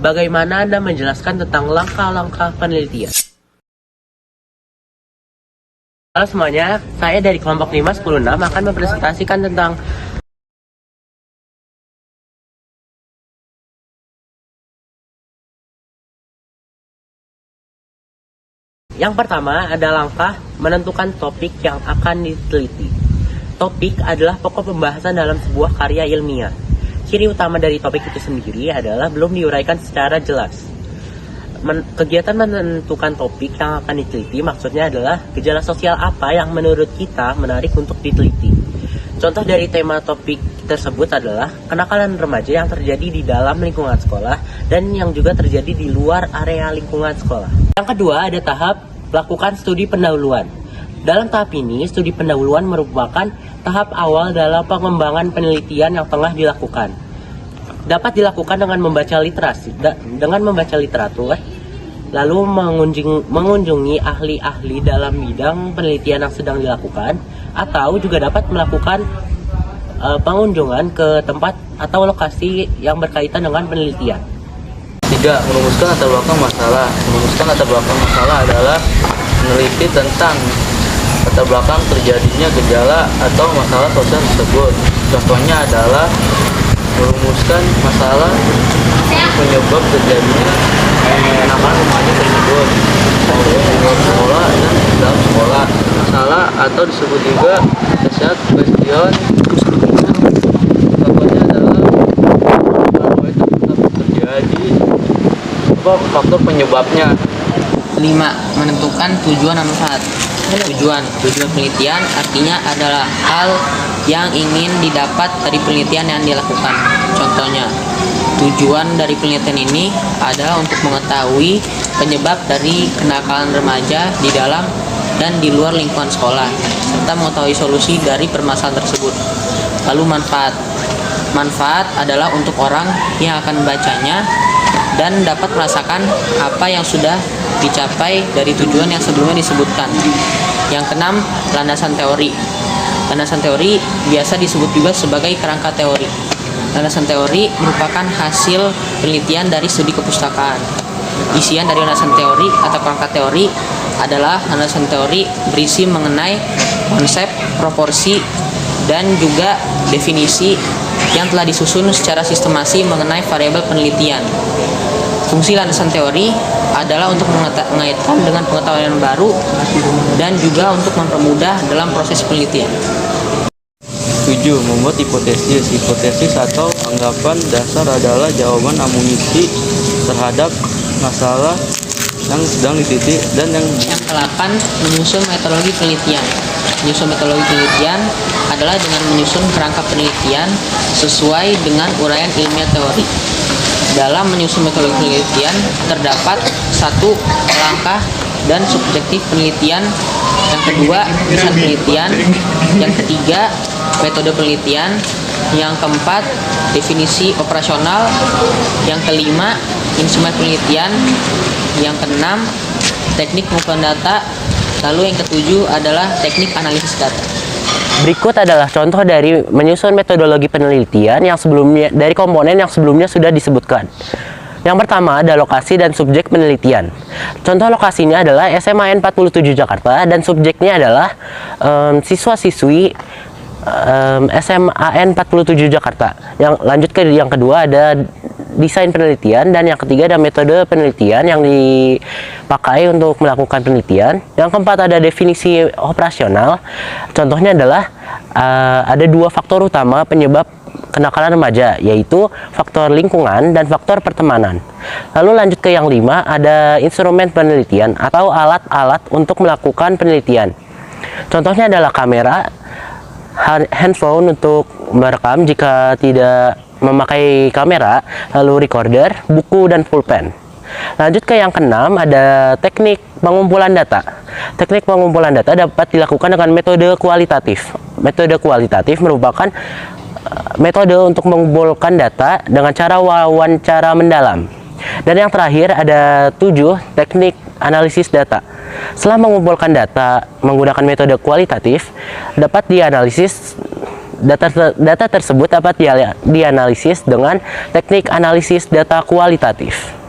Bagaimana Anda menjelaskan tentang langkah-langkah penelitian? Halo semuanya, saya dari kelompok 510 akan mempresentasikan tentang yang pertama ada langkah menentukan topik yang akan diteliti. Topik adalah pokok pembahasan dalam sebuah karya ilmiah. Ciri utama dari topik itu sendiri adalah belum diuraikan secara jelas. Kegiatan menentukan topik yang akan diteliti maksudnya adalah gejala sosial apa yang menurut kita menarik untuk diteliti. Contoh dari tema topik tersebut adalah kenakalan remaja yang terjadi di dalam lingkungan sekolah dan yang juga terjadi di luar area lingkungan sekolah. Yang kedua ada tahap lakukan studi pendahuluan. Dalam tahap ini, studi pendahuluan merupakan tahap awal dalam pengembangan penelitian yang tengah dilakukan. Dapat dilakukan dengan membaca literatur, lalu mengunjungi ahli-ahli dalam bidang penelitian yang sedang dilakukan, atau juga dapat melakukan pengunjungan ke tempat atau lokasi yang berkaitan dengan penelitian. 3. Merumuskan latar belakang masalah. Merumuskan latar belakang masalah adalah meneliti tentang latar belakang terjadinya gejala atau masalah sosial tersebut. Contohnya adalah merumuskan masalah penyebab terjadinya kenakalan remaja tersebut maupun di luar sekolah dan dalam sekolah. Masalah atau disebut juga riset question. Contohnya adalah kalau itu terjadi faktor penyebabnya. 5. Menentukan tujuan dan manfaat. Tujuan penelitian artinya adalah hal yang ingin didapat dari penelitian yang dilakukan. Contohnya, tujuan dari penelitian ini adalah untuk mengetahui penyebab dari kenakalan remaja di dalam dan di luar lingkungan sekolah, serta mengetahui solusi dari permasalahan tersebut. Lalu manfaat adalah untuk orang yang akan membacanya dan dapat merasakan apa yang sudah dicapai dari tujuan yang sebelumnya disebutkan. Yang keenam, landasan teori. Landasan teori biasa disebut juga sebagai kerangka teori. Landasan teori merupakan hasil penelitian dari studi kepustakaan. Isian dari landasan teori atau kerangka teori adalah landasan teori berisi mengenai konsep, proporsi, dan juga definisi yang telah disusun secara sistematis mengenai variabel penelitian. Fungsi landasan teori adalah untuk mengaitkan dengan pengetahuan yang baru dan juga untuk mempermudah dalam proses penelitian. 7. Membuat hipotesis. Hipotesis atau anggapan dasar adalah jawaban amunisi terhadap masalah yang sedang diteliti dan yang ke-8, menyusun metodologi penelitian. Menyusun metodologi penelitian adalah dengan menyusun kerangka penelitian sesuai dengan uraian ilmiah teori. Dalam menyusun metodologi penelitian terdapat 1. Langkah dan subjektif penelitian, yang kedua pesan penelitian, yang ketiga metode penelitian, yang keempat definisi operasional, yang kelima instrumen penelitian, yang keenam teknik pengumpulan data, lalu yang ketujuh adalah teknik analisis data. Berikut adalah contoh dari menyusun metodologi penelitian yang sebelumnya dari komponen yang sebelumnya sudah disebutkan. Yang pertama ada lokasi dan subjek penelitian. Contoh lokasinya adalah SMAN 47 Jakarta dan subjeknya adalah siswa-siswi SMAN 47 Jakarta. Yang lanjut ke yang kedua ada desain penelitian, dan yang ketiga ada metode penelitian yang dipakai untuk melakukan penelitian. Yang keempat ada definisi operasional. Contohnya adalah ada 2 faktor utama penyebab kenakalan remaja, yaitu faktor lingkungan dan faktor pertemanan. Lalu lanjut ke yang 5 ada instrumen penelitian atau alat-alat untuk melakukan penelitian. Contohnya adalah kamera, handphone untuk merekam jika tidak memakai kamera, lalu recorder, buku, dan pulpen. Lanjut ke yang keenam ada teknik pengumpulan data. Teknik pengumpulan data dapat dilakukan dengan metode kualitatif. Metode kualitatif merupakan metode untuk mengumpulkan data dengan cara wawancara mendalam. Dan yang terakhir ada 7 teknik analisis data. Setelah mengumpulkan data menggunakan metode kualitatif, dapat dianalisis Data tersebut dapat dianalisis dengan teknik analisis data kualitatif.